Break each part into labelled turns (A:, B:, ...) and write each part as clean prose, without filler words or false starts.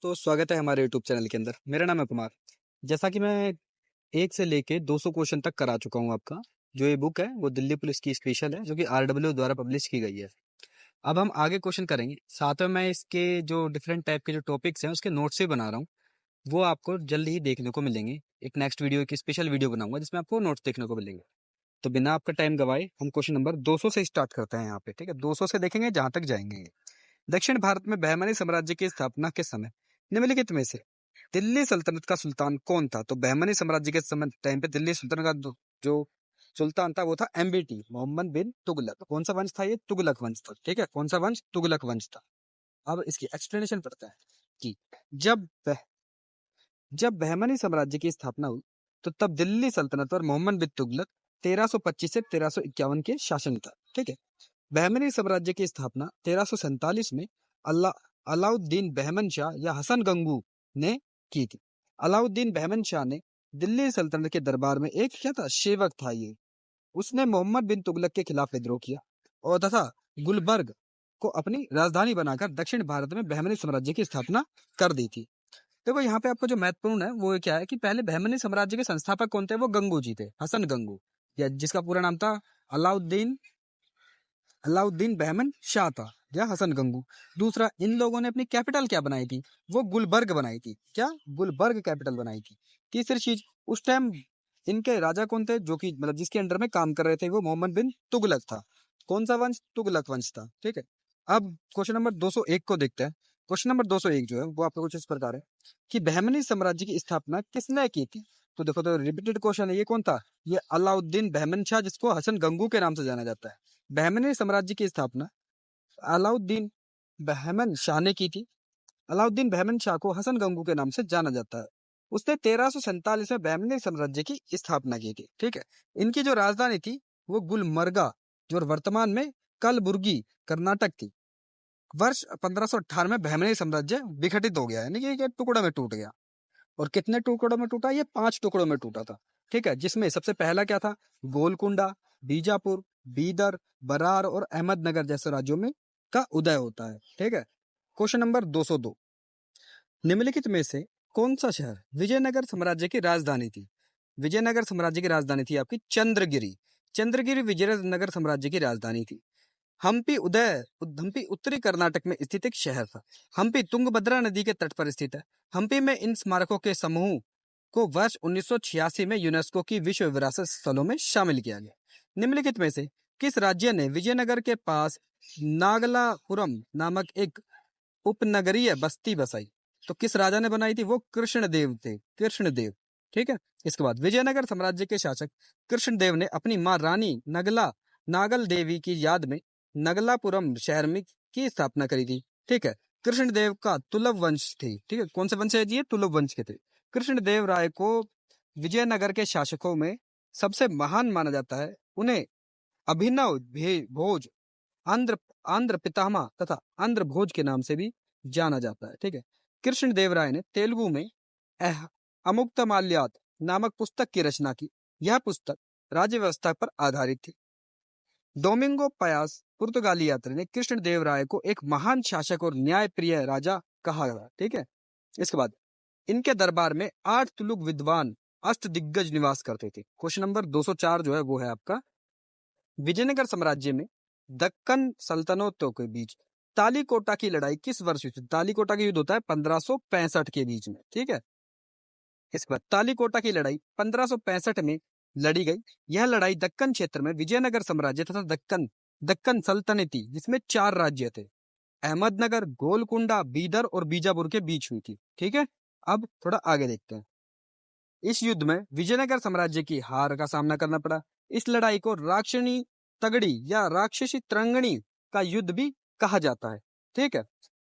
A: तो स्वागत है हमारे यूट्यूब चैनल के अंदर। मेरा नाम है कुमार। जैसा कि मैं 1 से लेके 200 क्वेश्चन तक करा चुका हूँ आपका। जो ये बुक है वो दिल्ली पुलिस की स्पेशल है, जो कि आरडब्ल्यू द्वारा पब्लिश की गई है। अब हम आगे क्वेश्चन करेंगे, साथ में मैं इसके जो डिफरेंट टाइप के जो टॉपिक्स हैं उसके नोट्स भी बना रहा हूँ। वो आपको जल्द ही देखने को मिलेंगे। एक नेक्स्ट वीडियो की स्पेशल वीडियो बनाऊंगा जिसमें आपको नोट्स देखने को मिलेंगे। तो बिना आपका टाइम गवाए हम क्वेश्चन नंबर 200 से स्टार्ट करते हैं यहाँ पे। ठीक है, 200 से देखेंगे जहां तक जाएंगे ये। दक्षिण भारत में बहमनी साम्राज्य की स्थापना के समय निम्नलिखित में से दिल्ली सल्तनत का सुल्तान कौन था? तो बहमनी साम्राज्य के समय टाइम पे दिल्ली सल्तनत का जो सुल्तान था वो था एमबीटी, मोहम्मद बिन तुगलक। कौन सा वंश था ये? तुगलक वंश था। ठीक है, कौन सा वंश? तुगलक वंश था। अब इसकी एक्सप्लेनेशन पढ़ते हैं कि जब जब बहमनी साम्राज्य की स्थापना हुई तो तब दिल्ली सल्तनत पर मोहम्मद बिन तुगलक 1325 से 1351 के शासन था। ठीक है, बहमनी साम्राज्य की स्थापना 1347 में अलाउद्दीन बहमन शाह या हसन गंगू ने की थी। अलाउद्दीन बहमन शाह ने दिल्ली सल्तनत के दरबार में एक क्या था? सेवक था ये। उसने मोहम्मद बिन तुगलक के खिलाफ विद्रोह किया और तथा गुलबर्ग को अपनी राजधानी बनाकर दक्षिण भारत में बहमनी साम्राज्य की स्थापना कर दी थी। देखो यहाँ पे आपको जो महत्वपूर्ण है वो क्या है कि पहले बहमनी साम्राज्य के संस्थापक कौन थे? वो गंगू जी थे, हसन गंगू, या जिसका पूरा नाम था अलाउद्दीन अलाउद्दीन बहमन शाह था, या हसन गंगू। दूसरा, इन लोगों ने अपनी कैपिटल क्या बनाई थी? वो गुलबर्ग बनाई थी। क्या? गुलबर्ग कैपिटल बनाई थी। तीसरी चीज, उस टाइम इनके राजा कौन थे जो कि मतलब जिसके अंडर में काम कर रहे थे? वो मोहम्मद बिन तुगलक था। कौन सा वंश? तुगलक वंश था। ठीक है, अब क्वेश्चन नंबर 201 को देखते हैं। क्वेश्चन नंबर 201 जो है वो आपको कुछ इस प्रकार है कि बहमनी साम्राज्य की स्थापना किसने की थी? तो देखो, तो रिपीटेड क्वेश्चन है। ये कौन था? ये अलाउद्दीन बहमन शाह, जिसको हसन गंगू के नाम से जाना जाता है। बहमनी साम्राज्य की स्थापना अलाउद्दीन बहमन शाह ने की थी। अलाउद्दीन बहमन शाह को हसन गंगू के नाम से जाना जाता है। उसने 1347 में बहमनी साम्राज्य की स्थापना की थी। ठीक है, इनकी जो राजधानी थी वो गुलमर्गा, जो वर्तमान में कलबुर्गी कर्नाटक थी। वर्ष 1558 में बहमनी साम्राज्य विघटित हो गया, यानी कि एक टुकड़ों में टूट गया। और कितने टुकड़ों में टूटा? ये 5 टुकड़ों में टूटा था। ठीक है, जिसमें सबसे पहला क्या था? गोलकुंडा, बीजापुर, बीदर, बरार और अहमदनगर जैसे राज्यों में का उदय होता है। ठीक है, क्वेश्चन नंबर 202, निम्नलिखित में से कौन सा शहर विजयनगर साम्राज्य की राजधानी थी? विजयनगर साम्राज्य की राजधानी थी आपकी चंद्रगिरी। चंद्रगिरी विजयनगर साम्राज्य की राजधानी थी। हम्पी उत्तरी कर्नाटक में स्थित एक शहर था। हम्पी तुंगभद्रा नदी के तट पर स्थित है। हम्पी में इन स्मारकों के समूह को वर्ष 1986 में यूनेस्को की विश्व विरासत स्थलों में शामिल किया गया। निम्नलिखित में से किस राज्य ने विजयनगर के पास नागलापुरम नामक एक उपनगरीय बस्ती बसाई? तो किस राजा ने बनाई थी? वो कृष्णदेव थे, कृष्णदेव। ठीक है, इसके बाद विजयनगर साम्राज्य के शासक कृष्णदेव ने अपनी मां रानी नागल देवी की याद में नगलापुरम शहर में की स्थापना करी थी। ठीक है, कृष्णदेव का तुलव वंश थे। ठीक है, कौन से वंश है जी? तुलव वंश के थे। कृष्णदेव राय को विजयनगर के शासकों में सबसे महान माना जाता है। उन्हें अभिनव भोज, आंध्र आंध्र पितामह तथा आंध्र भोज के नाम से भी जाना जाता है। ठीक है, कृष्णदेव राय ने तेलुगु में अमुक्तमाल्यात नामक पुस्तक की रचना की। यह पुस्तक राज्य व्यवस्था पर आधारित थी। डोमिंगो पयास पुर्तगाली यात्री ने कृष्णदेव राय को एक महान शासक और न्यायप्रिय राजा कहा गया। ठीक है, इसके बाद इनके दरबार में 8 तुलुक विद्वान अष्ट दिग्गज निवास करते थे। क्वेश्चन नंबर 204 जो है वो है आपका, विजयनगर साम्राज्य में दक्कन सल्तनतों के बीच तालीकोटा की लड़ाई किस वर्ष हुई थी? तालीकोटा का युद्ध होता है 1565 के बीच में। ठीक है, इसके बाद तालीकोटा की लड़ाई 1565 में लड़ी गई। यह लड़ाई दक्कन क्षेत्र में विजयनगर साम्राज्य तथा दक्कन सल्तनती, जिसमें 4 राज्य थे, अहमदनगर, गोलकुंडा, बीदर और बीजापुर के बीच हुई थी। ठीक है, अब थोड़ा आगे देखते हैं। इस युद्ध में विजयनगर साम्राज्य की हार का सामना करना पड़ा। इस लड़ाई को राक्षणी तगड़ी या राक्षसी तरंगणी का युद्ध भी कहा जाता है। ठीक है,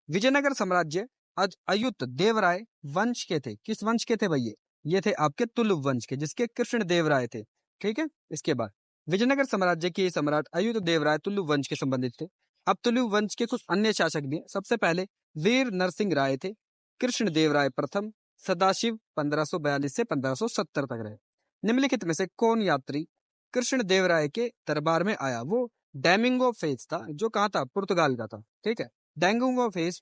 A: विजयनगर साम्राज्य आज अयुत देवराय वंश के थे। किस वंश के थे भैया? ये थे आपके तुलुव वंश के, जिसके कृष्ण देव राय थे। ठीक है, इसके बाद विजयनगर साम्राज्य के सम्राट अयुत देवराय तुलुव वंश के संबंधित थे। अब तुलुव वंश के कुछ अन्य शासक भी हैं। सबसे पहले वीर नरसिंह राय थे। कृष्ण देव राय प्रथम सदाशिव 1542 से 1570 तक रहे। निम्नलिखित में से कौन यात्री कृष्ण देव राय के दरबार में आया? वो डैमिंगो फेस था, जो कहा था? पुर्तगाल का था। ठीक है, डैंगुंगो फेस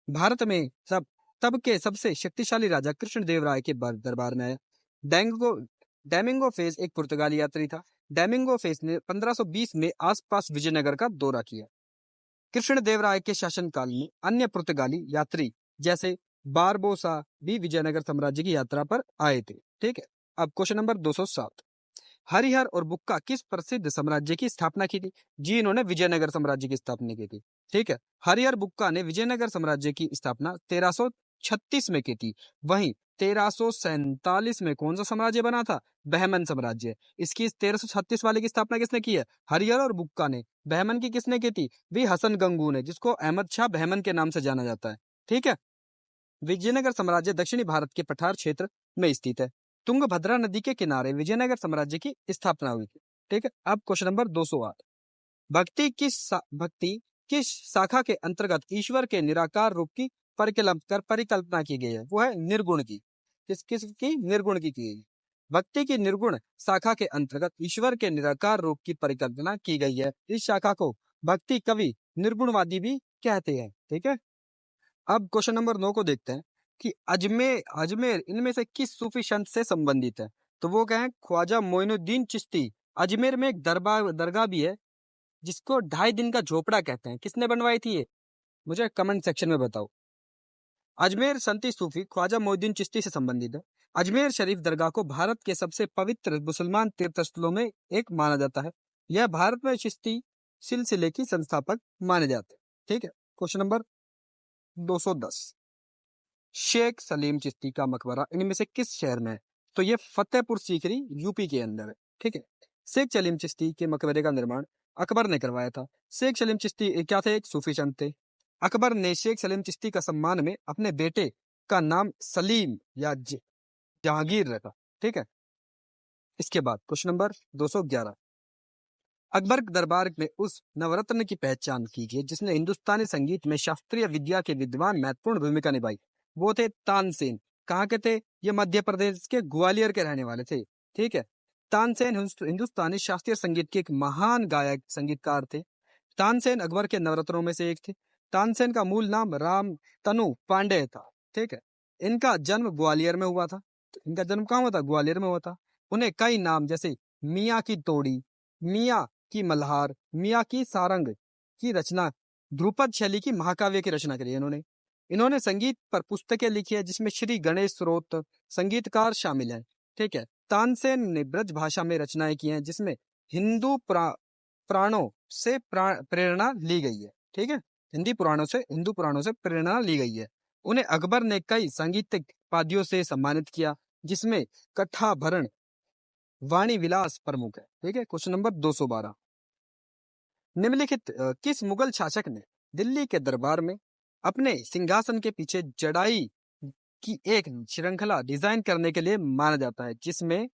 A: भारत में सब तब के सबसे शक्तिशाली राजा कृष्णदेवराय के दरबार में आया। डेंगो डेमिंगो फेज एक पुर्तगाली यात्री था। डेमिंगो फेज ने 1520 में आसपास विजयनगर का दौरा किया। कृष्णदेवराय के शासनकाल में अन्य पुर्तगाली यात्री जैसे बारबोसा भी विजयनगर साम्राज्य की यात्रा पर आए थे। ठीक है, अब क्वेश्चन नंबर 207, हरिहर और बुक्का किस प्रसिद्ध साम्राज्य की स्थापना की थी? जी, इन्होंने विजयनगर साम्राज्य की स्थापना की थी। ठीक है, हरिहर बुक्का ने विजयनगर साम्राज्य की स्थापना 1336 में की थी। वहीं 1347 में कौन सा साम्राज्य बना था? बहमन साम्राज्य। इसकी 1336 वाले की स्थापना किसने की है? हरिहर और बुक्का ने। बहमन की किसने की थी? भी हसन गंगू ने, जिसको अहमद शाह बहमन के नाम से जाना जाता है। ठीक है, विजयनगर साम्राज्य दक्षिणी भारत के पठार क्षेत्र में स्थित है। तुंगभद्रा नदी के किनारे विजयनगर साम्राज्य की स्थापना हुई थी। ठीक है, अब क्वेश्चन नंबर 208, भक्ति किस शाखा के अंतर्गत ईश्वर के निराकार रूप की परिकल्पना की गई है? वो है निर्गुण की। किस की? निर्गुण की गई है। भक्ति की निर्गुण शाखा के अंतर्गत ईश्वर के निराकार रूप की परिकल्पना की गई है। इस शाखा को भक्ति कवि निर्गुणवादी भी कहते हैं। ठीक है, अब क्वेश्चन नंबर 9 को देखते हैं कि अजमेर अजमेर इनमें से किस सूफी संत से संबंधित है? तो वो क्या है? ख्वाजा मोइनुद्दीन चिश्ती। अजमेर में एक दरगाह भी है जिसको 2.5 दिन का झोपड़ा कहते हैं। किसने बनवाई थी ये? मुझे कमेंट सेक्शन में बताओ। अजमेर संती सूफी ख्वाजा मोइनुद्दीन चिश्ती से संबंधित है। अजमेर शरीफ दरगाह को भारत के सबसे पवित्र मुसलमान तीर्थस्थलों में एक माना जाता है। यह भारत में चिश्ती सिलसिले की संस्थापक माने जाते हैं। ठीक है, क्वेश्चन नंबर 210, शेख सलीम चिश्ती का मकबरा इनमें से किस शहर में है? तो ये फतेहपुर सीकरी यूपी के अंदर है। ठीक है, शेख सलीम चिश्ती के मकबरे का निर्माण अकबर ने करवाया था। शेख सलीम चिश्ती क्या थे? एक सूफी संत थे। अकबर ने शेख सलीम चिश्ती का सम्मान में अपने बेटे का नाम सलीम या जहांगीर रखा। ठीक है, इसके बाद क्वेश्चन नंबर 211, अकबर के दरबार में उस नवरत्न की पहचान कीजिए जिसने हिंदुस्तानी संगीत में शास्त्रीय विद्या के विद्वान महत्वपूर्ण भूमिका निभाई। वो थे तानसेन। कहाँ के थे? ये मध्य प्रदेश के ग्वालियर के रहने वाले थे। ठीक है, तानसेन हिंदुस्तानी शास्त्रीय संगीत के एक महान गायक संगीतकार थे। तानसेन अकबर के नवरत्नों में से एक थे। तानसेन का मूल नाम राम तनु पांडे था। ठीक है, इनका जन्म ग्वालियर में हुआ था। इनका जन्म कहाँ हुआ था? ग्वालियर में हुआ था। उन्हें कई नाम जैसे मियाँ की तोड़ी, मियाँ की मल्हार, मियाँ की सारंग की रचना, ध्रुपद शैली की महाकाव्य की रचना करी है इन्होंने। इन्होंने संगीत पर पुस्तकें लिखी है जिसमें श्री गणेश स्रोत संगीतकार शामिल है। ठीक है, तानसेन ने ब्रज भाषा में रचनाएं की हैं जिसमें हिंदू पुराणों से प्रेरणा ली गई है। ठीक है, हिंदू पुराणों से प्रेरणा ली गई है। उन्हें अकबर ने कई सांगीतिक उपाधियों से सम्मानित किया जिसमें कथाभरण, वाणी विलास प्रमुख है। ठीक है, क्वेश्चन नंबर 212, निम्नलिखित किस मुगल शासक ने दिल्ली के दरबार में अपने सिंहासन के पीछे जड़ाई की एक श्रृंखला डिजाइन करने के लिए माना जाता है जिसमें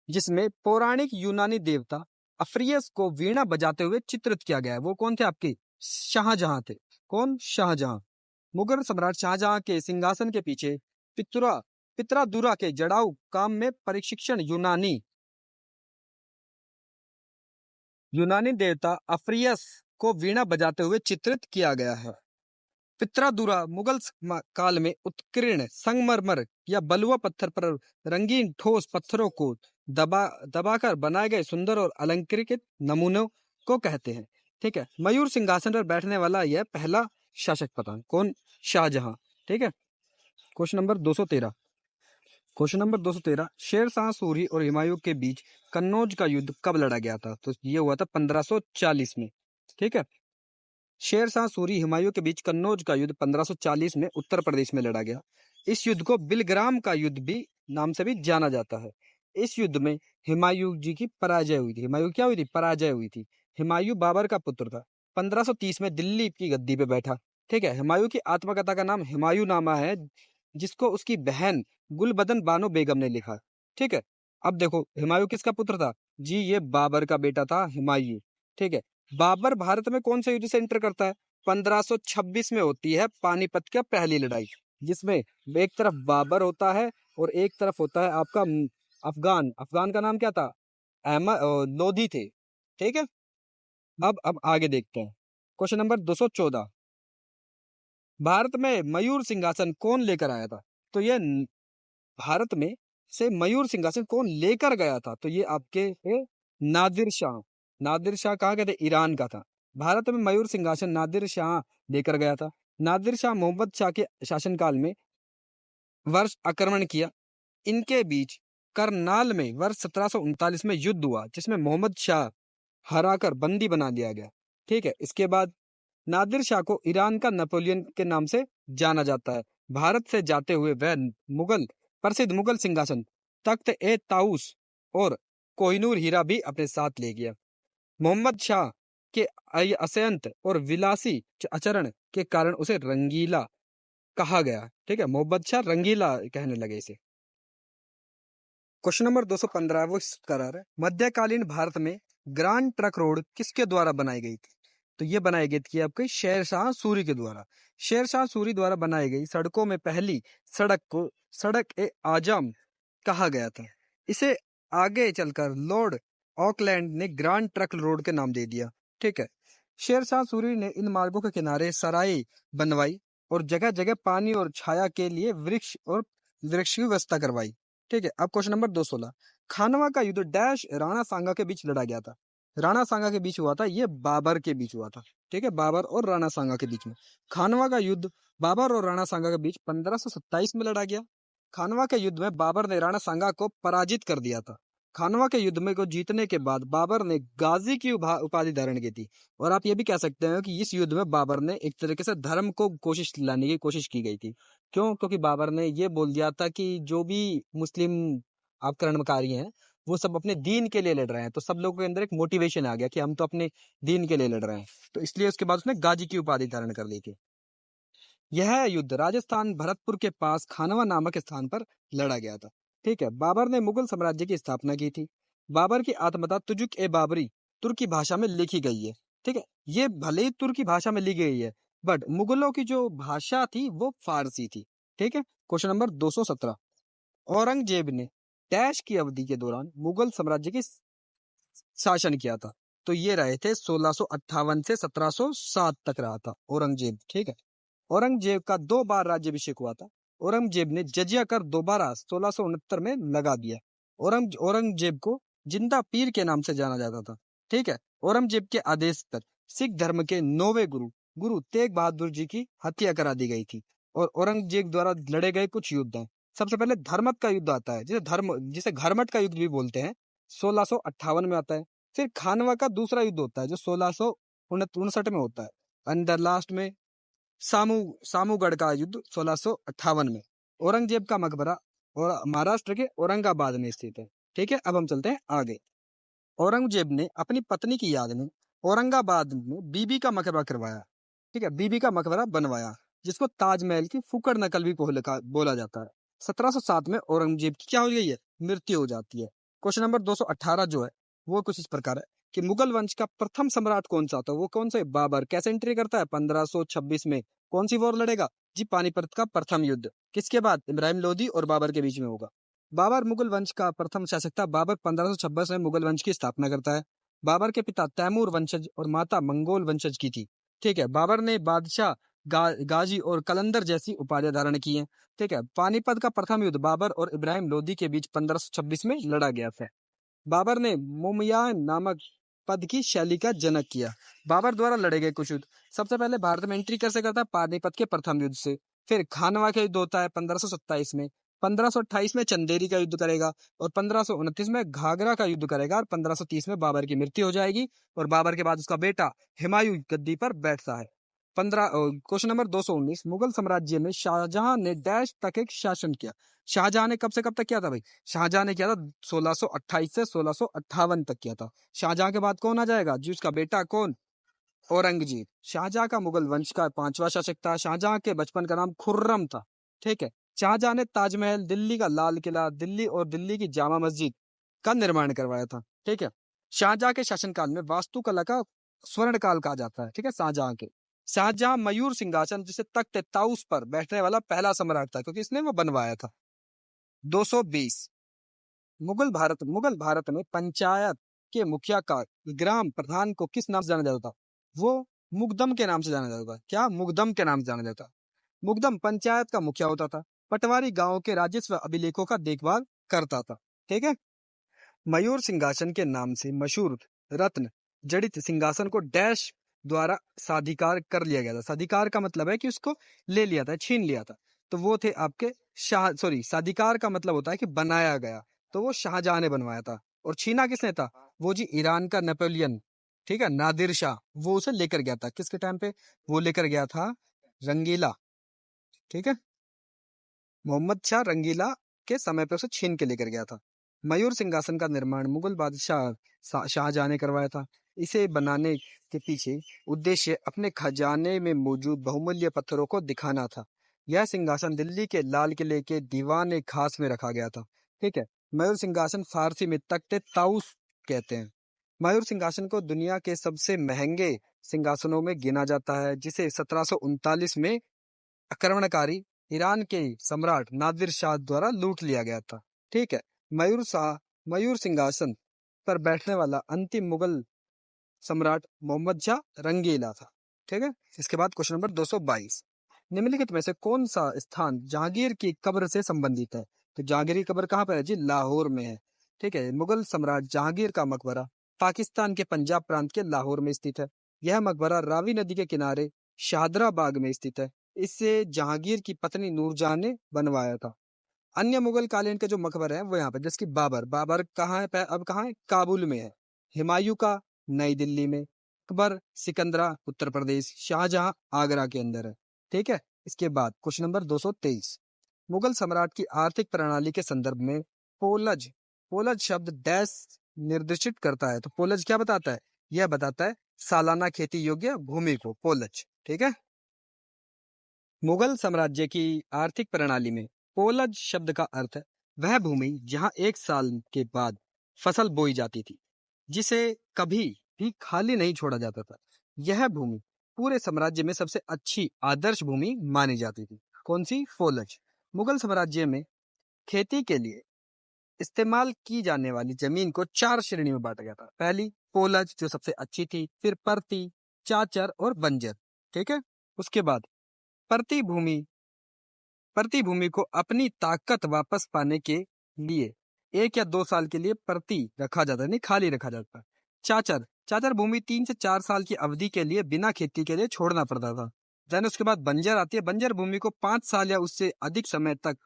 A: जिसमें पौराणिक यूनानी देवता अफ्रियस को वीणा बजाते हुए चित्रित किया गया है? वो कौन थे आपके? शाहजहां थे। कौन? शाहजहां। मुगल सम्राट शाहजहां के सिंहासन के पीछे पित्रादुरा के जड़ाऊ काम में प्रशिक्षण यूनानी देवता अफ्रियस को वीणा बजाते हुए चित्रित किया गया है। पित्रादुरा मुगल काल में उत्कीर्ण संगमरमर या बलुआ पत्थर पर रंगीन ठोस पत्थरों को दबाकर बनाए गए सुंदर और अलंकृत नमूनों को कहते हैं। ठीक है, मयूर सिंहासन पर बैठने वाला यह पहला शासक पता कौन? शाहजहां। ठीक है, क्वेश्चन नंबर 213, शेर शाह सूरी और हुमायूं के बीच कन्नौज का युद्ध कब लड़ा गया था? तो ये हुआ था 1540 में। ठीक है, शेर शाह सूरी हुमायूं के बीच कन्नौज का युद्ध 1540 में उत्तर प्रदेश में लड़ा गया। इस युद्ध को बिलग्राम का युद्ध भी नाम से भी जाना जाता है। इस युद्ध में हुमायूं जी की पराजय हुई थी। हुमायूं क्या हुई थी? पराजय हुई थी। हुमायूं बाबर का पुत्र था। 1530 में दिल्ली की गद्दी पे बैठा। ठीक है, हुमायूं की आत्मकथा का नाम हुमायूं नामा है जिसको उसकी बहन गुलबदन बानो बेगम ने लिखा। ठीक है, अब देखो हुमायूं किसका पुत्र था? जी, ये बाबर का बेटा था हुमायूं। ठीक है, बाबर भारत में कौन से युद्ध से एंटर करता है? 1526 में होती है पानीपत की पहली लड़ाई जिसमें एक तरफ बाबर होता है और एक तरफ होता है आपका अफगान। अफगान का नाम क्या था? अहमद लोधी थे। ठीक है, अब आगे देखते हैं। क्वेश्चन नंबर 214, भारत में मयूर सिंहासन कौन लेकर आया था? तो ये भारत में से मयूर सिंहासन कौन लेकर गया था? तो ये आपके है नादिर शाह। नादिर शाह कहाँ का था? ईरान का था। भारत में मयूर सिंहासन नादिर शाह लेकर गया था। नादिर शाह मोहम्मद शाह के शासनकाल में वर्ष आक्रमण किया। इनके बीच करनाल में वर्ष 1739 में युद्ध हुआ, जिसमें मोहम्मद शाह हराकर बंदी बना दिया गया। ठीक है, इसके बाद नादिर शाह को ईरान का नेपोलियन के नाम से जाना जाता है। भारत से जाते हुए वह प्रसिद्ध मुगल सिंहासन तख्त ए ताउस और कोहिनूर हीरा भी अपने साथ ले गया। मोहम्मद शाह के असंयत और विलासी आचरण के कारण उसे रंगीला कहा गया। ठीक है, मोहम्मद शाह रंगीला कहने लगे इसे। क्वेश्चन नंबर 215 वो इस प्रकार है, मध्यकालीन भारत में ग्रांड ट्रक रोड किसके द्वारा बनाई गई थी? तो ये बनाई गई थी आपके शेरशाह सूरी के द्वारा। शेरशाह सूरी द्वारा बनाई गई सड़कों में पहली सड़क को सड़क ए आजम कहा गया था। इसे आगे चलकर लॉर्ड ऑकलैंड ने ग्रांड ट्रक रोड के नाम दे दिया। ठीक है, शेरशाह सूरी ने इन मार्गों के किनारे सराय बनवाई और जगह जगह पानी और छाया के लिए वृक्ष की व्यवस्था करवाई। ठीक है, अब क्वेश्चन नंबर 216, खानवा का युद्ध डैश राणा सांगा के बीच लड़ा गया था। राणा सांगा के बीच हुआ था, ये बाबर के बीच हुआ था। ठीक है, बाबर और राणा सांगा के बीच में। खानवा का युद्ध बाबर और राणा सांगा के बीच 1527 में लड़ा गया। खानवा के युद्ध में बाबर ने राणा सांगा को पराजित कर दिया था। खानवा के युद्ध में को जीतने के बाद बाबर ने गाजी की उपाधि धारण की थी। और आप ये भी कह सकते हैं कि इस युद्ध में बाबर ने एक तरीके से धर्म को कोशिश लाने की कोशिश की गई थी। क्यों? क्योंकि बाबर ने ये बोल दिया था कि जो भी मुस्लिम आक्रमणकारी हैं वो सब अपने दीन के लिए लड़ रहे हैं, तो सब लोगों के अंदर एक मोटिवेशन आ गया कि हम तो अपने दीन के लिए लड़ रहे हैं। तो इसलिए उसके बाद उसने गाजी की उपाधि धारण कर ली थी। यह युद्ध राजस्थान भरतपुर के पास खानवा नामक स्थान पर लड़ा गया था। ठीक है, बाबर ने मुगल साम्राज्य की स्थापना की थी। बाबर की आत्मकथा तुजुक ए बाबरी तुर्की भाषा में लिखी गई है। ठीक है, ये भले ही तुर्की भाषा में लिखी गई है, बट मुगलों की जो भाषा थी वो फारसी थी। ठीक है, क्वेश्चन नंबर 217, औरंगजेब ने डैश की अवधि के दौरान मुगल साम्राज्य की शासन किया था। तो ये रहे थे 1658 से 1707 तक रहा था औरंगजेब। ठीक है, औरंगजेब का 2 बार राज्याभिषेक हुआ था। औरंगजेब ने जजिया कर दोबारा 1669 में लगा दिया। औरंगजेब को जिंदा पीर के नाम से जाना जाता था। ठीक है, औरंगजेब के आदेश पर सिख धर्म के 9वें गुरु तेग बहादुर जी की हत्या करा दी गई थी। और औरंगजेब द्वारा लड़े गए कुछ युद्ध हैं। सबसे पहले धर्मत का युद्ध आता है, जिसे घरमट का युद्ध भी बोलते हैं, 1658 में आता है। फिर खानवा का दूसरा युद्ध होता है जो 1659 में होता है। एंड द लास्ट में सामूगढ़ का युद्ध 1658 में। औरंगजेब का मकबरा और महाराष्ट्र के औरंगाबाद में स्थित है। ठीक है, अब हम चलते हैं आगे। औरंगजेब ने अपनी पत्नी की याद में औरंगाबाद में बीबी का मकबरा करवाया। ठीक है, बीबी का मकबरा बनवाया, जिसको ताजमहल की फुकड़ नकल भी बोला जाता है। 1707 में औरंगजेब की क्या हो गई है? मृत्यु हो जाती है। क्वेश्चन नंबर 218 जो है वो कुछ इस प्रकार है कि मुगल वंश का प्रथम सम्राट कौन सा था? वो कौन सा? बाबर। कैसे एंट्री करता है? 1526 में। कौन सी वॉर लड़ेगा जी? पानीपत का प्रथम युद्ध। किसके बाद? इब्राहिम लोदी और बाबर के बीच में होगा। बाबर मुगल वंश का प्रथम शासक था। बाबर 1526 में मुगल वंश की स्थापना करता है। बाबर के पिता तैमूर वंशज और माता मंगोल वंशज की थी। ठीक है, बाबर ने बादशाह गाजी और कलंदर जैसी उपाधियां धारण की हैं। ठीक है, पानीपत का प्रथम युद्ध बाबर और इब्राहिम लोदी के बीच 1526 में लड़ा गया था। बाबर ने मोमयान नामक पद की शैली का जनक किया। बाबर द्वारा लड़े गए कुछ युद्ध, सबसे पहले भारत में एंट्री कैसे करता है? पानीपत के प्रथम युद्ध से। फिर खानवा का युद्ध होता है 1527 में। 1528 में चंदेरी का युद्ध करेगा और 1529 में घाघरा का युद्ध करेगा और 1530 में बाबर की मृत्यु हो जाएगी और बाबर के बाद उसका बेटा हुमायूं गद्दी पर बैठता है। 15 क्वेश्चन नंबर 219, मुगल साम्राज्य में शाहजहां ने डैश तक एक शासन किया। शाहजहां ने कब से कब तक किया था भाई? शाहजहां ने किया था 1628 से 1658 तक किया था। शाहजहां के बाद कौन आ जाएगा जी? उसका बेटा कौन? औरंगजेब। शाहजहां का मुगल वंश का 5वां शासक था। शाहजहां के बचपन का नाम खुर्रम था। ठीक है, शाहजहां ने ताजमहल, दिल्ली का लाल किला, दिल्ली और दिल्ली की जामा मस्जिद का निर्माण करवाया था। ठीक है, शाहजहां के शासनकाल में वास्तुकला का स्वर्ण काल कहा जाता है। ठीक है, शाहजहां मयूर सिंहासन जिसे तख्त ताउस पर बैठने वाला पहला सम्राट था, क्योंकि इसने वो बनवाया था। 220, मुगल भारत में पंचायत के मुखिया का ग्राम प्रधान को किस नाम से जाना जाता था? वो मुकदम के नाम से जाना जाता था। क्या? मुकदम के नाम से जाना जाता। मुकदम पंचायत का मुखिया होता था। पटवारी गांव के राजस्व अभिलेखों का देखभाल करता था। ठीक है। मयूर सिंहासन के नाम से मशहूर रत्न जड़ित सिंहासन को डैश द्वारा साधिकार कर लिया गया था। साधिकार का मतलब है कि उसको ले लिया था, छीन लिया था। तो वो थे आपके शाह, सॉरी, साधिकार का मतलब होता है कि बनाया गया। तो वो शाहजहां ने बनवाया था। और छीना किसने था? वो जी ईरान का नेपोलियन, ठीक है, नादिर शाह, वो उसे लेकर गया था। किसके टाइम पे वो लेकर गया था? रंगीला, ठीक है, मोहम्मद शाह रंगीला के समय पे उसे छीन के लेकर गया था। मयूर सिंहासन का निर्माण मुगल बादशाह शाहजहां ने करवाया था। इसे बनाने के पीछे उद्देश्य अपने खजाने में मौजूद बहुमूल्य पत्थरों को दिखाना था। यह सिंहासन दिल्ली के लाल किले के दीवान ए खास में रखा गया था। ठीक है। मयूर सिंहासन फारसी में तख्ते ताउस कहते हैं। मयूर सिंहासन को दुनिया के सबसे महंगे सिंहासनों में गिना जाता है, जिसे 1739 में आक्रमणकारी ईरान के सम्राट नादिर शाह द्वारा लूट लिया गया था। ठीक है। मयूर सिंहासन पर बैठने वाला अंतिम मुगल सम्राट मोहम्मद शाह रंगीला था। ठीक है। इसके बाद क्वेश्चन नंबर 222, निम्नलिखित में से कौन सा स्थान जहांगीर की कब्र से संबंधित है? तो जहांगीर की कब्र कहाँ पर है जी? लाहौर में है। ठीक है। मुगल सम्राट जहांगीर का मकबरा पाकिस्तान के पंजाब प्रांत के लाहौर में स्थित है। यह मकबरा रावी नदी के किनारे शाहदरा बाग में स्थित है। इसे जहांगीर की पत्नी नूरजहां ने बनवाया था। अन्य मुगल कालीन के जो मकबरे हैं वो यहाँ पे, जैसे कि बाबर, बाबर कहाँ है? अब कहाँ है? काबुल में है। हुमायूं का नई दिल्ली में। अकबर सिकंदरा उत्तर प्रदेश। शाहजहां आगरा के अंदर है। ठीक है। इसके बाद क्वेश्चन नंबर 223, मुगल सम्राट की आर्थिक प्रणाली के संदर्भ में पोलज पोलज शब्द डैश निर्दिष्ट करता है। तो पोलज क्या बताता है? यह बताता है सालाना खेती योग्य भूमि को पोलज। ठीक है। मुगल साम्राज्य की आर्थिक प्रणाली में पोलज शब्द का अर्थ है वह भूमि जहां एक साल के बाद फसल बोई जाती थी, जिसे कभी भी खाली नहीं छोड़ा जाता था। यह भूमि पूरे साम्राज्य में सबसे अच्छी आदर्श भूमि मानी जाती थी। कौन सी? पोलज। मुगल साम्राज्य में खेती के लिए इस्तेमाल की जाने वाली जमीन को 4 श्रेणी में बांटा गया था। पहली पोलज जो सबसे अच्छी थी, फिर परती, चाचर और बंजर। ठीक है। उसके बाद परती भूमि प्रति भूमि को अपनी ताकत वापस पाने के लिए 1 या 2 साल के लिए प्रति रखा जाता है, नहीं खाली रखा जाता। चाचर चाचर भूमि 3 से 4 साल की अवधि के लिए बिना खेती के लिए छोड़ना पड़ता था। देन उसके बाद बंजर आती है। बंजर भूमि को 5 साल या उससे अधिक समय तक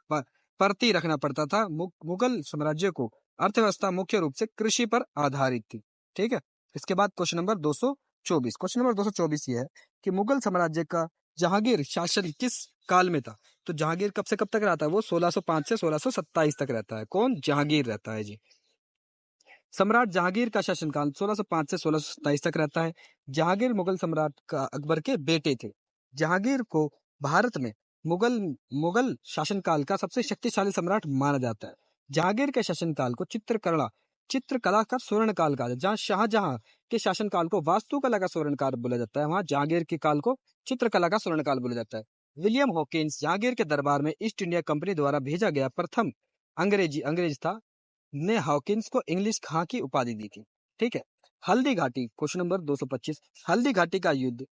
A: प्रति रखना पड़ता था। मुगल साम्राज्य को अर्थव्यवस्था मुख्य रूप से कृषि पर आधारित थी। ठीक है। इसके बाद क्वेश्चन नंबर 224, क्वेश्चन नंबर 224 ये है कि मुगल साम्राज्य का जहांगीर शासन किस काल में था? तो जहांगीर कब से कब तक रहता है? वो 1605 से 1627 तक रहता है। कौन? जहांगीर रहता है जी। सम्राट जहांगीर का शासनकाल 1605 से 1627 तक रहता है। जहांगीर मुगल सम्राट का अकबर के बेटे थे। जहांगीर को भारत में मुगल मुगल शासनकाल का सबसे शक्तिशाली सम्राट माना जाता है। जहांगीर के शासनकाल को चित्रकला का स्वर्ण काल कहा जाता है। जहाँ शाहजहां के शासनकाल को वास्तुकला का स्वर्ण काल बोला जाता है, वहां जहांगीर के काल को चित्रकला का स्वर्ण काल बोला जाता है। विलियम हॉकिंस जहांगीर के दरबार में ईस्ट इंडिया कंपनी द्वारा भेजा गया प्रथम अंग्रेज था, ने हॉकिंस को इंग्लिश खां की उपाधि दी थी। ठीक है। हल्दी घाटी, क्वेश्चन नंबर 225, हल्दी घाटी का युद्ध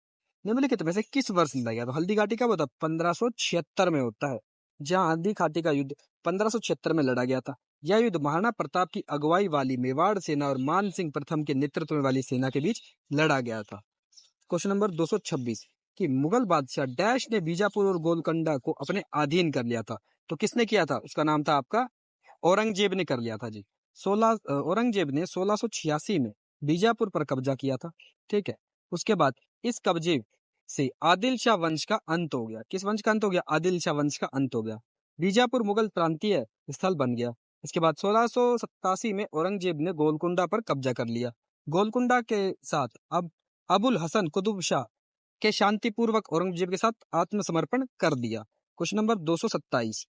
A: निम्नलिखित में से किस वर्ष लड़ा गया? तो हल्दी घाटी कब होता है? 1576 में होता है। जहां हल्दी घाटी का युद्ध 1576 में लड़ा गया था। यह युद्ध महाराणा प्रताप की अगुवाई वाली मेवाड़ सेना और मान सिंह प्रथम के नेतृत्व में वाली सेना के बीच लड़ा गया था। क्वेश्चन नंबर 226, कि मुगल बादशाह डैश ने बीजापुर और गोलकोंडा को अपने अधीन कर लिया था। तो किसने किया था? उसका नाम था आपका औरंगजेब ने कर लिया था जी। औरंगजेब ने 1686 में बीजापुर पर कब्जा किया था। ठीक है। उसके बाद इस कब्जे से आदिल शाह वंश का अंत हो गया। किस वंश का अंत हो गया? आदिल शाह वंश का अंत हो गया। बीजापुर मुगल प्रांतीय स्थल बन गया। इसके बाद 1687 में औरंगजेब ने गोलकुंडा पर कब्जा कर लिया। गोलकुंडा के साथ अब अबुल हसन कुतुब शाह के शांतिपूर्वक औरंगजेब के साथ आत्मसमर्पण कर दिया। क्वेश्चन नंबर 227,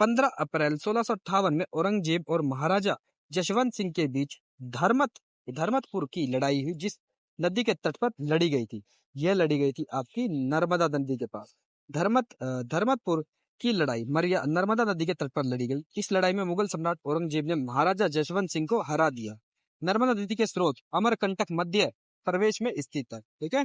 A: 15 अप्रैल 1658 में औरंगजेब और महाराजा जशवंत सिंह के बीच धर्मतपुर की लड़ाई हुई, जिस नदी के तट पर लड़ी गई थी। यह लड़ी गई थी आपकी नर्मदा नदी के पास। धर्मतपुर की लड़ाई नर्मदा नदी के तट पर लड़ी गई। इस लड़ाई में मुगल सम्राट औरंगजेब ने महाराजा जशवंत सिंह को हरा दिया। नर्मदा नदी के स्रोत अमरकंटक मध्य प्रवेश में स्थित है। ठीक है।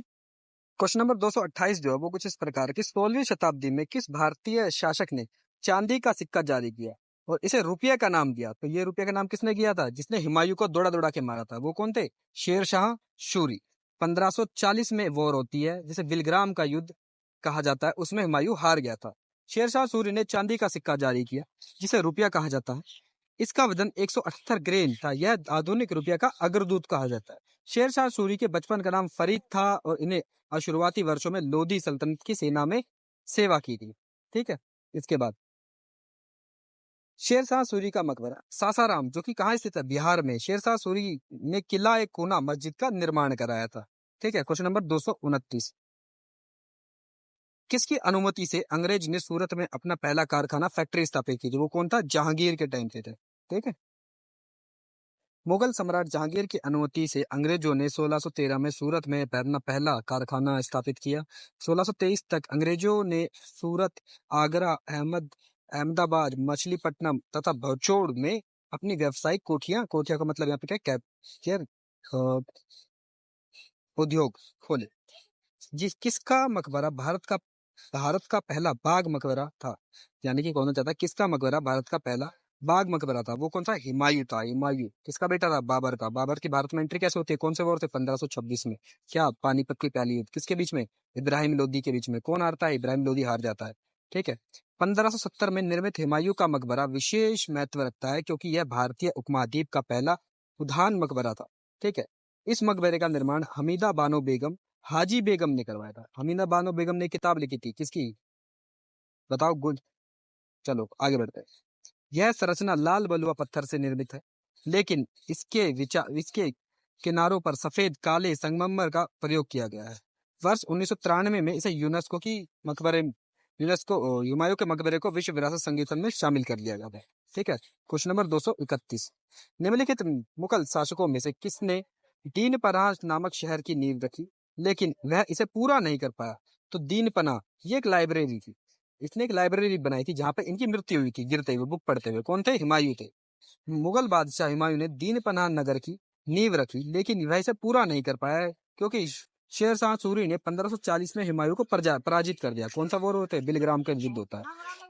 A: क्वेश्चन नंबर 228 जो है वो कुछ इस प्रकार की 16वीं शताब्दी में किस भारतीय शासक ने चांदी का सिक्का जारी किया और इसे रुपये का नाम दिया? तो ये रुपये का नाम किसने किया था? जिसने हुमायूं को दौड़ा दौड़ा के मारा था, वो कौन थे? शेरशाह सूरी। 1540 में वॉर होती है जिसे विलग्राम का युद्ध कहा जाता है, उसमें हुमायूं हार गया था। शेरशाह सूरी ने चांदी का सिक्का जारी किया जिसे रुपया कहा जाता है। इसका वजन 178 ग्रेन था। यह आधुनिक रुपया का अग्रदूत कहा जाता है। शेरशाह सूरी के बचपन का नाम फरीद था और इन्हें शुरुआती वर्षों में लोधी सल्तनत की सेना में सेवा की थी। ठीक है। इसके बाद शेरशाह सूरी का मकबरा सासाराम, जो कि कहाँ स्थित है? बिहार में। शेरशाह सूरी ने किला एक कोना मस्जिद का निर्माण कराया था। ठीक है। क्वेश्चन नंबर 229, किसकी अनुमति से अंग्रेज ने सूरत में अपना पहला कारखाना फैक्ट्री स्थापित की थी? वो कौन था? जहांगीर के टाइम पे थे। ठीक है। मुगल सम्राट जहांगीर की अनुमति से अंग्रेजों ने 1613 में सूरत में अपना पहला कारखाना स्थापित किया। 1623 तक अंग्रेजों ने सूरत, आगरा, अहमदाबाद, मछलीपट्टनम तथा भरचोड़ में अपनी व्यावसायिक कोठियां का मतलब यहाँ पे क्या है? उद्योग खोले। किसका मकबरा भारत का पहला बाघ मकबरा था? यानी कि कौन चाहता है किसका मकबरा भारत का पहला बाघ मकबरा था? वो कौन सा? हुमायूं था। हुमायूं किसका बेटा था? बाबर का। बाबर की भारत में एंट्री कैसे होती है? कौन से वॉर थे? 1526 में। क्या? पानीपत की पहली युद्ध। किसके बीच में? इब्राहिम लोदी के बीच में। कौन हारता है? इब्राहिम लोदी हार जाता है। ठीक है। 1570 में निर्मित हुमायूं का मकबरा विशेष महत्व रखता है क्योंकि यह भारतीय उपमहाद्वीप का पहला उद्यान मकबरा था। ठीक है। इस मकबरे का निर्माण हमीदा बानो बेगम हाजी बेगम ने करवाया था। हमीदा बानो बेगम ने किताब लिखी थी, किसकी? बताओ। गुड। चलो आगे बढ़ते हैं। यह संरचना लाल बलुआ पत्थर से निर्मित है, लेकिन इसके किनारों पर सफेद काले संगमरमर का प्रयोग किया गया है। वर्ष 1993 में इसे यूनेस्को हुमायूं के मकबरे को विश्व विरासत संगठन में शामिल कर लिया गया है। ठीक है। क्वेश्चन नंबर 231, निम्नलिखित मुगल शासकों में से किसने दीन पनाह नामक शहर की नींव रखी लेकिन वह इसे पूरा नहीं कर पाया? तो दीन पनाह ये एक लाइब्रेरी थी। इसने एक लाइब्रेरी बनाई थी जहां पे इनकी मृत्यु हुई थी गिरते हुए, बुक पढ़ते हुए। कौन थे? हुमायूं थे। मुगल बादशाह हुमायूं ने दीन पनाह नगर की नींव रखी लेकिन वह इसे पूरा नहीं कर पाया क्योंकि शेरशाह सूरी ने 1540 में हुमायूं को पराजित कर दिया। कौन सा वॉर होता है? बिलग्राम का युद्ध होता है।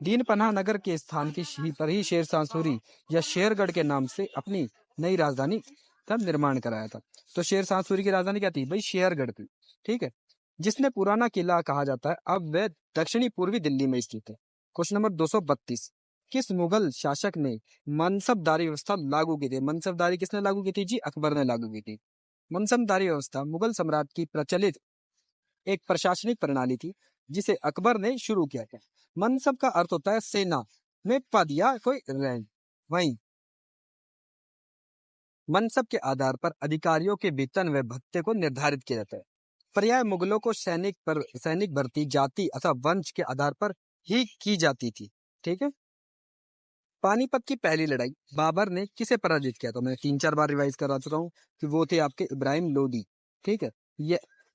A: दीन पनाह नगर के स्थान पर ही शेरशाह सूरी या शेरगढ़ के नाम से अपनी नई राजधानी का निर्माण कराया था। तो शेरशाह सूरी की राजधानी क्या थी भाई? शेरगढ़ थी। ठीक है। जिसने पुराना किला कहा जाता है, अब वह दक्षिणी पूर्वी दिल्ली में स्थित है। क्वेश्चन नंबर 232, किस मुगल शासक ने मनसबदारी व्यवस्था लागू की थी? मनसबदारी किसने लागू की थी जी? अकबर ने लागू की थी। मनसबदारी व्यवस्था मुगल सम्राट की प्रचलित एक प्रशासनिक प्रणाली थी जिसे अकबर ने शुरू किया था। मनसब का अर्थ होता है सेना में पद या कोई रैंक। वहीं मनसब के आधार पर अधिकारियों के वेतन व भत्ते को निर्धारित किया जाता है। पर्याय मुगलों को सैनिक भर्ती जाति अथवा वंश के आधार पर ही की जाती थी। ठीक है। पानीपत की पहली लड़ाई बाबर ने किसे पराजित किया? तो मैं 3-4 बार रिवाइज करा चुका हूँ कि वो थे आपके इब्राहिम लोदी। ठीक है।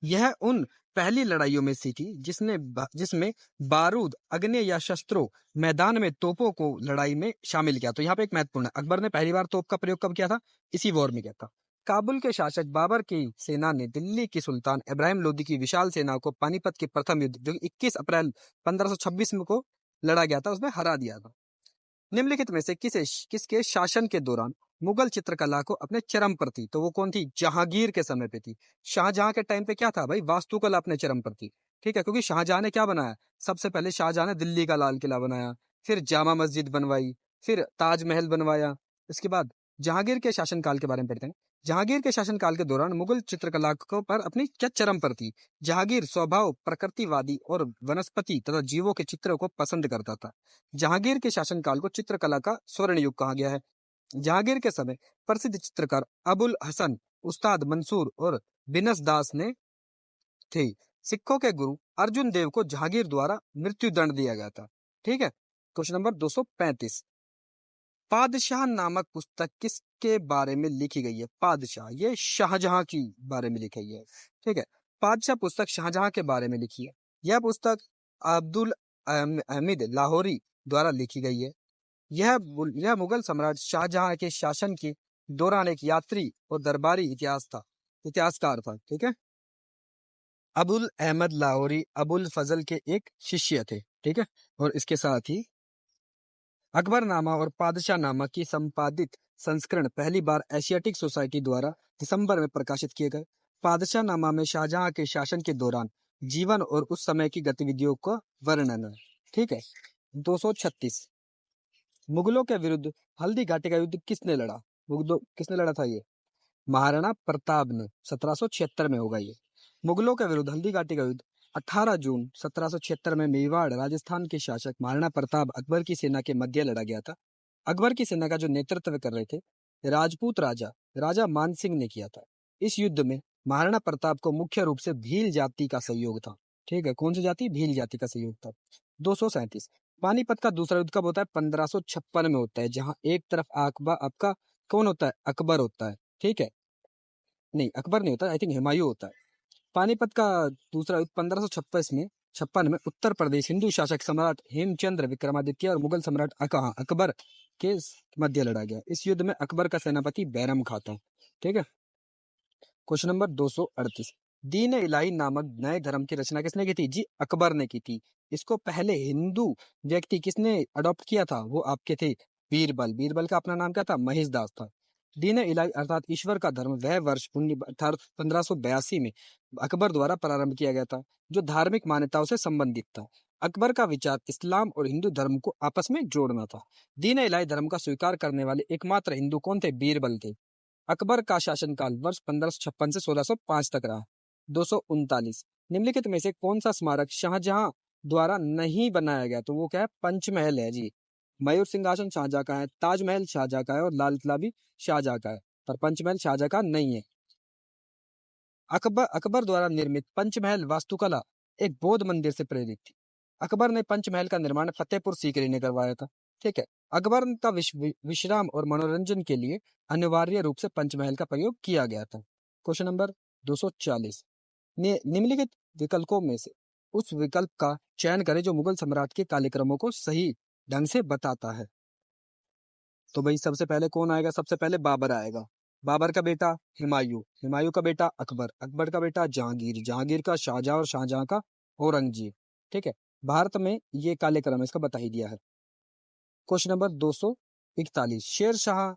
A: यह उन पहली लड़ाइयों में से थी जिसमें बारूद, अग्नि या शस्त्रों, मैदान में तोपों को लड़ाई में शामिल किया। तो यहाँ पे एक महत्वपूर्ण है, अकबर ने पहली बार तोप का प्रयोग कब किया था? इसी वॉर में किया था। काबुल के शासक बाबर की सेना ने दिल्ली की सुल्तान इब्राहिम लोदी की विशाल सेना को पानीपत के प्रथम युद्ध जो 21 अप्रैल 1526 में को लड़ा गया था उसमें हरा दिया था। निम्नलिखित में से किसके शासन के दौरान मुगल चित्रकला को अपने चरम पर थी? तो वो कौन थी? जहांगीर के समय पे थी। शाहजहां के टाइम पे क्या था भाई? वास्तुकला अपने चरम पर थी। ठीक है। क्योंकि शाहजहां ने क्या बनाया? सबसे पहले शाहजहां ने दिल्ली का लाल किला बनाया, फिर जामा मस्जिद बनवाई, फिर ताजमहल बनवाया। इसके बाद जहांगीर के शासनकाल के बारे में पढ़ते हैं। जहांगीर के शासनकाल के दौरान मुगल चित्रकला को पर अपनी क्या चरम पर थी? जहांगीर स्वभाव प्रकृतिवादी और वनस्पति तथा जीवों के चित्रों को पसंद करता था। जहांगीर के शासनकाल को चित्रकला का स्वर्ण युग कहा गया है। जहांगीर के समय प्रसिद्ध चित्रकार अबुल हसन, उस्ताद मंसूर और बिनस दास ने थे। सिखों के गुरु अर्जुन देव को जहांगीर द्वारा मृत्यु दंड दिया गया था। ठीक है। क्वेश्चन नंबर 235, पादशाह नामक पुस्तक किसके बारे में लिखी गई है? पादशाह ये शाहजहां की बारे में लिखी गई है। ठीक है। पादशाह पुस्तक शाहजहां के बारे में लिखी है। यह पुस्तक अब्दुल अहमद लाहौरी द्वारा लिखी गई है। यह मुगल सम्राट शाहजहां के शासन के दौरान एक यात्री और दरबारी इतिहासकार था। ठीक है। अबुल अहमद लाहौरी अबुल फजल के एक शिष्य थे, ठीक है। और इसके साथ ही अकबरनामा और पादशाहनामा की संपादित संस्करण पहली बार एशियाटिक सोसाइटी द्वारा दिसंबर में प्रकाशित किए गए। पादशाहनामा में शाहजहां के शासन के दौरान जीवन और उस समय की गतिविधियों का वर्णन है, ठीक है। 236 मुगलों के विरुद्ध हल्दी घाटी का युद्ध किसने लड़ा? मुगलों किसने लड़ा था ये? महाराणा प्रताप ने 1776 में होगा ये। मुगलों के विरुद्ध हल्दी घाटी का युद्ध 18 जून 1776 में मेवाड़ राजस्थान के शासक महाराणा प्रताप अकबर की सेना के मध्य लड़ा गया था। अकबर की सेना का जो नेतृत्व कर रहे थे राजपूत राजा राजा मान सिंह ने किया था। इस युद्ध में महाराणा प्रताप को मुख्य रूप से भील जाति का सहयोग था, ठीक है। कौन सी जाति? भील जाति का सहयोग था। 237 पानीपत का दूसरा युद्ध कब होता है? 1556 में होता है, जहां एक तरफ आपका कौन होता है? अकबर होता है, ठीक है। नहीं, अकबर नहीं होता, आई थिंक हुमायूं होता है। पानीपत का दूसरा युद्ध 1556 में उत्तर प्रदेश हिंदू शासक सम्राट हेमचंद्र विक्रमादित्य और मुगल सम्राट अकबर के मध्य लड़ा गया। इस युद्ध में अकबर का सेनापति बैरम खां था, ठीक है। क्वेश्चन नंबर 238 दीन इलाही नामक नए धर्म की रचना किसने की थी? जी अकबर ने की थी। इसको पहले हिंदू व्यक्ति किसने अडॉप्ट किया था? वो आपके थे बीरबल। बीरबल का अपना नाम क्या था? महेशदास था। दीन इलाही अर्थात ईश्वर का धर्म वह वर्ष 1582 में अकबर द्वारा प्रारंभ किया गया था, जो धार्मिक मान्यताओं से संबंधित था। अकबर का विचार इस्लाम और हिंदू धर्म को आपस में जोड़ना था। दीन इलाही धर्म का स्वीकार करने वाले एकमात्र हिंदू कौन थे? बीरबल थे। अकबर का शासनकाल वर्ष 1556 से 1605 तक रहा। 239 निम्नलिखित में से कौन सा स्मारक शाहजहां द्वारा नहीं बनाया गया? तो वो क्या है? पंचमहल है जी। मयूर सिंहासन शाहजहां का है, ताजमहल शाहजहां का है और लाल किला भी शाहजहां का है, पर पंचमहल शाहजहां का नहीं है। अकबर द्वारा निर्मित पंचमहल वास्तुकला एक बौद्ध मंदिर से प्रेरित थी। अकबर ने पंचमहल का निर्माण फतेहपुर सीकरी ने करवाया था, ठीक है। अकबर का विश्राम और मनोरंजन के लिए अनिवार्य रूप से पंचमहल का प्रयोग किया गया था। क्वेश्चन नंबर 240 निम्नलिखित विकल्पों में से उस विकल्प का चयन करें जो मुगल सम्राट के कार्यक्रमों को सही ढंग से बताता है। तो भाई सबसे पहले कौन आएगा? सबसे पहले बाबर आएगा। बाबर का बेटा हुमायूं, हुमायूं का बेटा अकबर, अकबर का बेटा जहांगीर, जहांगीर का शाहजहां और शाहजहां का औरंगजेब, ठीक है। भारत में ये कार्यक्रम इसका बता ही दिया है। क्वेश्चन नंबर 241 शेर शाह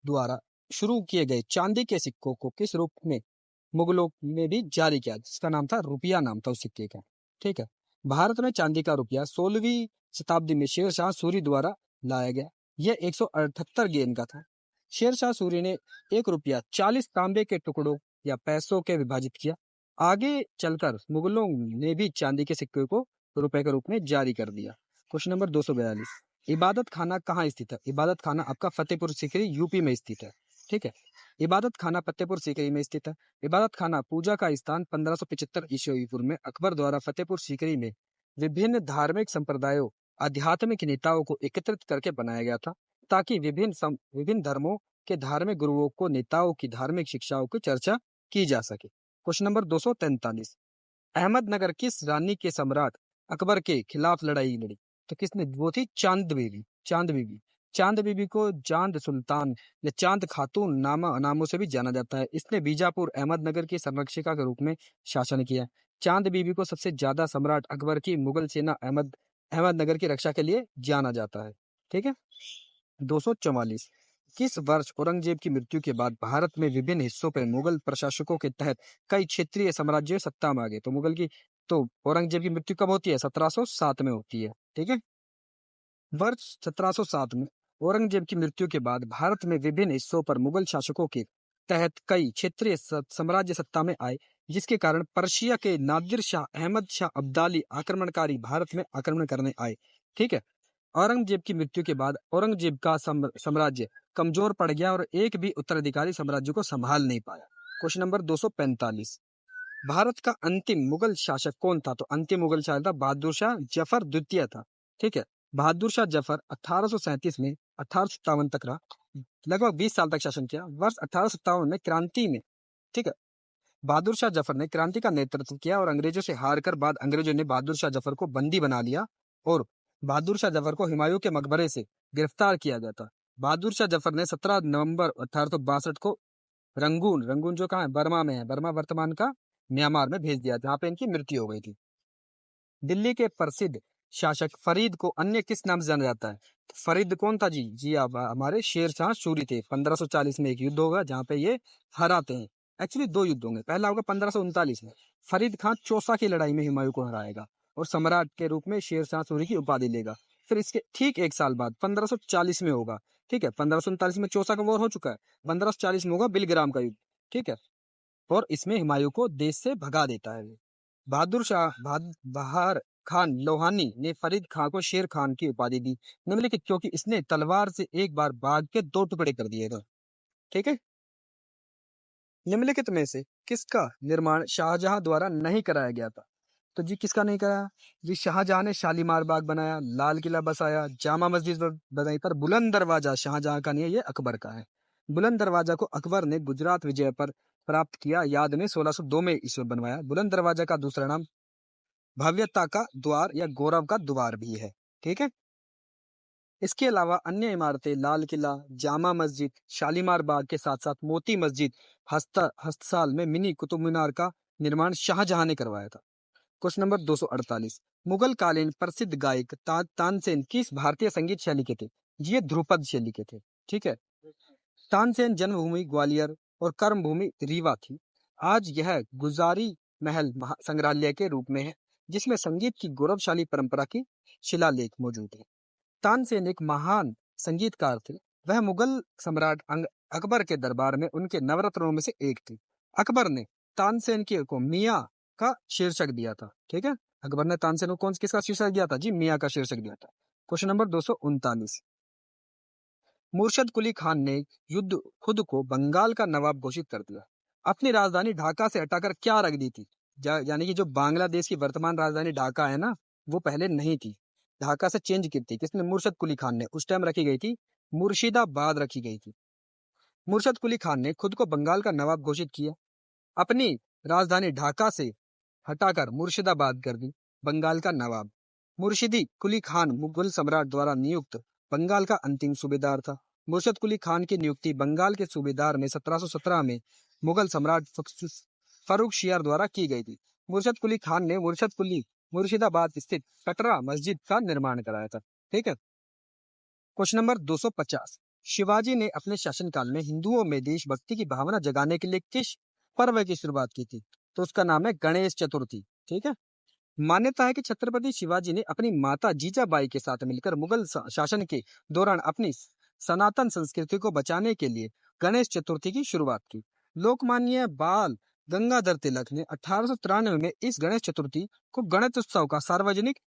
A: द्वारा शुरू किए गए चांदी के सिक्कों को किस रूप में मुगलों ने भी जारी किया? जिसका नाम था रुपया, नाम था उस सिक्के का, ठीक है। भारत में चांदी का रुपया 16वीं शताब्दी में शेर शाह सूरी द्वारा लाया गया। यह 178 गेंद का था। शेर शाह सूरी ने एक रुपया 40 तांबे के टुकड़ों या पैसों के विभाजित किया। आगे चलकर मुगलों ने भी चांदी के सिक्के को रुपए के रूप में जारी कर दिया। क्वेश्चन नंबर 242 इबादत खाना कहाँ स्थित है? इबादत खाना आपका फतेहपुर सीकरी यूपी में स्थित है, ठीक है। इबादत खाना फतेहपुर सीकरी में स्थित है। इबादत खाना पूजा का स्थान 1575 ईस्वी पूर्व में अकबर द्वारा फतेहपुर सीकरी में विभिन्न धार्मिक संप्रदायों आध्यात्मिक नेताओं को एकत्रित करके बनाया गया था, ताकि विभिन्न धर्मों के धार्मिक गुरुओं को नेताओं की धार्मिक शिक्षाओं की चर्चा की जा सके। क्वेश्चन नंबर 243 अहमदनगर किस रानी के सम्राट अकबर के खिलाफ लड़ाई लड़ी? तो किसने? वो थी चांद बीबी। चांद बीबी, चांद बीबी को चांद सुल्तान या चांद खातून नामों से भी जाना जाता है। इसने बीजापुर अहमदनगर की संरक्षिका के रूप में शासन किया। चांद बीबी को सबसे ज्यादा सम्राट अकबर की मुगल सेना अहमदनगर की रक्षा के लिए जाना जाता है, ठीक है। 244 किस वर्ष औरंगजेब की मृत्यु के बाद भारत में विभिन्न हिस्सों पर मुगल प्रशासकों के तहत कई क्षेत्रीय साम्राज्य सत्ता में आ गए? तो औरंगजेब की मृत्यु कब होती है? 1707 में होती है, ठीक है। वर्ष 1707 में औरंगजेब की मृत्यु के बाद भारत में विभिन्न हिस्सों पर मुगल शासकों के तहत कई क्षेत्रीय साम्राज्य सत्ता में आए, जिसके कारण पर्शिया के नादिर शाह अहमद शाह अब्दाली आक्रमणकारी भारत में आक्रमण करने आए, ठीक है। औरंगजेब की मृत्यु के बाद औरंगजेब का साम्राज्य कमजोर पड़ गया और एक भी उत्तराधिकारी साम्राज्य को संभाल नहीं पाया। क्वेश्चन नंबर 245 भारत का अंतिम मुगल शासक कौन था? तो अंतिम मुगल शासक था बहादुर शाह जफर द्वितीय था, ठीक है। बहादुर शाह जफर 1837 में 1857 तक रहा, लगभग 20 साल तक शासन किया। वर्ष 1857 में क्रांति में, ठीक है, बहादुर शाह जफर ने क्रांति का नेतृत्व किया और अंग्रेजों से हार कर बाद अंग्रेजों ने बहादुर शाह जफर को बंदी बना लिया और बहादुर शाह जफर को हुमायूं के मकबरे से गिरफ्तार किया गया था। बहादुर शाह जफर ने 17 नवंबर 1862 को रंगून जो कहाँ है? बर्मा में है, बर्मा वर्तमान का म्यांमार में भेज दिया, जहाँ पे इनकी मृत्यु हो गई थी। दिल्ली के प्रसिद्ध शासक फरीद को अन्य किस नाम से जाना जाता है? फरीद कौन था जी? जी आप हमारे शेरशाह सूरी थे। 1540 में एक युद्ध होगा जहाँ पे ये हराते हैं। एक्चुअली दो युद्ध होंगे, पहला होगा 1539 में, फरीद खान चौसा की लड़ाई में हुमायूं को हराएगा और सम्राट के रूप में शेरशाह सूरी की उपाधि लेगा। फिर इसके ठीक एक साल बाद 1540 में होगा, ठीक है, 1539 में चौसा का वॉर हो चुका है, 1540 में होगा बिलग्राम का युद्ध, ठीक है, और इसमें हुमायूं को देश से भगा देता है। बहादुर शाह बहार खान लोहानी ने फरीद खान को शेर खान की उपाधि दी, निम्नलिखित, क्योंकि इसने तलवार से एक बार बाघ के दो टुकड़े कर दिए थे, ठीक है। निम्नलिखित में से किसका निर्माण शाहजहां द्वारा नहीं कराया गया था? तो जी किसका नहीं कराया जी? शाहजहां ने शालीमार बाग बनाया, लाल किला बसाया, जामा मस्जिद बनाई, पर बुलंद दरवाजा शाहजहां का नहीं है, ये अकबर का है। बुलंद दरवाजा को अकबर ने गुजरात विजय पर प्राप्त किया याद में 1602 में इसे बनवाया। बुलंद दरवाजा का दूसरा नाम भव्यता का द्वार या गौरव का द्वार भी है, ठीक है। इसके अलावा अन्य इमारतें लाल किला, जामा मस्जिद, शालीमार बाग के साथ साथ मोती मस्जिद, हस्तसाल में मिनी कुतुब मीनार का निर्माण शाहजहां ने करवाया था। क्वेश्चन नंबर 248, मुगल कालीन प्रसिद्ध गायक तानसेन किस भारतीय संगीत शैली के थे? जी ये ध्रुपद शैली के थे, ठीक है। तानसेन जन्मभूमि ग्वालियर और कर्मभूमि रीवा थी। आज यह गुजारी महल संग्रहालय के रूप में है, जिसमें संगीत की गौरवशाली परंपरा की शिलालेख मौजूद है। तानसेन एक महान संगीतकार थे। वह मुगल सम्राट अकबर के दरबार में उनके नवरत्नों में से एक थे। अकबर ने तानसेन को मियाँ का शीर्षक दिया था, ठीक है। अकबर ने तानसेन को कौन किसका शीर्षक दिया था? जी मियाँ का शीर्षक दिया था। क्वेश्चन नंबर 239, मुर्शद कुली खान ने युद्ध खुद को बंगाल का नवाब घोषित कर दिया। अपनी राजधानी ढाका से हटाकर क्या रख दी थी? यानी कि जो बांग्लादेश की वर्तमान राजधानी ढाका है ना, वो पहले नहीं थी, ढाका से चेंज की थी। किसने? मुर्शद कुली खान ने। उस टाइम रखी गई थी मुर्शिदाबाद रखी गई थी। मुर्शद कुली खान ने खुद को बंगाल का नवाब घोषित किया, अपनी राजधानी ढाका से हटाकर मुर्शिदाबाद कर दी, बंगाल का नवाब। मुर्शिदी कुली खान मुगल सम्राट द्वारा नियुक्त बंगाल का अंतिम सूबेदार था। मुर्शद कुली खान की नियुक्ति बंगाल के सूबेदार में 1717 में मुगल सम्राट फर्रुखशियार द्वारा की गई थी। मुर्शद कुली खान ने मुर्शिदाबाद स्थित कटरा मस्जिद का निर्माण कराया था, ठीक है। क्वेश्चन नंबर 250, शिवाजी ने अपने शासनकाल में हिंदुओं में देशभक्ति की भावना जगाने के लिए किस पर्व की शुरुआत की थी? तो उसका नाम है गणेश चतुर्थी, ठीक है। मान्यता है कि छत्रपति शिवाजी ने अपनी माता जीजाबाई के साथ मिलकर मुगल शासन के दौरान अपनी सनातन संस्कृति को बचाने के लिए गणेश चतुर्थी की शुरुआत की। लोकमान्य बाल गंगाधर तिलक ने 1893 में इस गणेश चतुर्थी को गणेश उत्सव का सार्वजनिक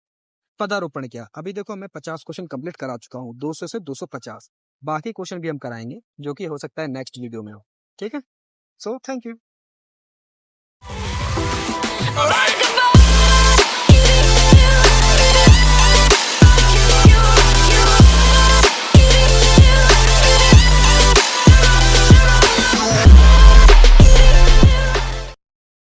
A: पदारोपण किया। अभी देखो मैं 50 क्वेश्चन कंप्लीट करा चुका हूँ, 200 से 250। बाकी क्वेश्चन भी हम कराएंगे, जो कि हो सकता है नेक्स्ट वीडियो में हो, ठीक है। So thank you.